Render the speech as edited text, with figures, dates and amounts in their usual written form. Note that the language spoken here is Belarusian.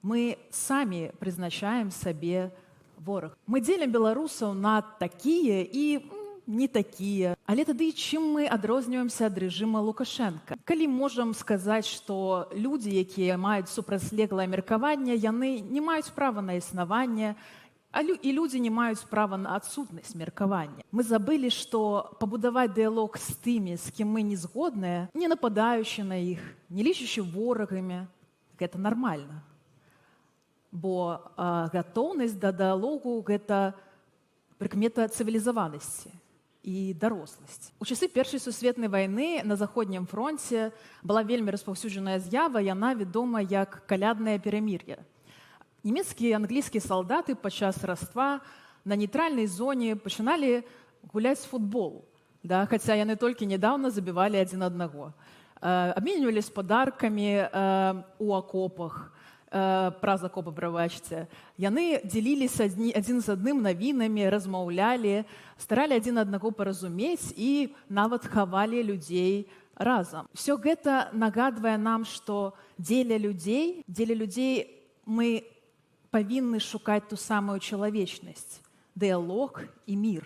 Мы самі прызначаем сабе вораг. Мы дзелім беларусаў на такія і не такія. Але тады чым мы адрозніваемся ад рэжыма Лукашэнка? Калі можам сказаць, што людзі, якія маюць супрацьлеглае меркаванне, яны не маюць права на існаванне, і людзі не маюць права на адсутнасць меркавання. Мы забылі, што пабудаваць дыялог з тымі, з кім мы не згодныя, не нападаючы на іх, не лічачы ворагамі, гэта нармальна. Бо гатоўнасць да дыялогу – гэта прыкмета цывілізаванасці і даросласць. У часы Першай сусветнай вайны на Заходнім фронце была вельмі распаўсюджаная з'ява, яна вядома як каляднае перамір'е. Нямецкія і англійскія салдаты падчас раства на нейтральнай зоне пачыналі гуляць футбол, хаця яны толькі нядаўна забівалі адзін аднаго. Абменьваліся падаркамі у акопах, праз акопы, прабачце. Яны дзяліліся адзін з адным навінамі, размаўлялі, старалі адзін аднаго паразумець і нават хавалі людзей разам. Усё гэта нагадвае нам, што дзеля людзей мы павінны шукаць ту самую чалавечнасць, дыялог і мір.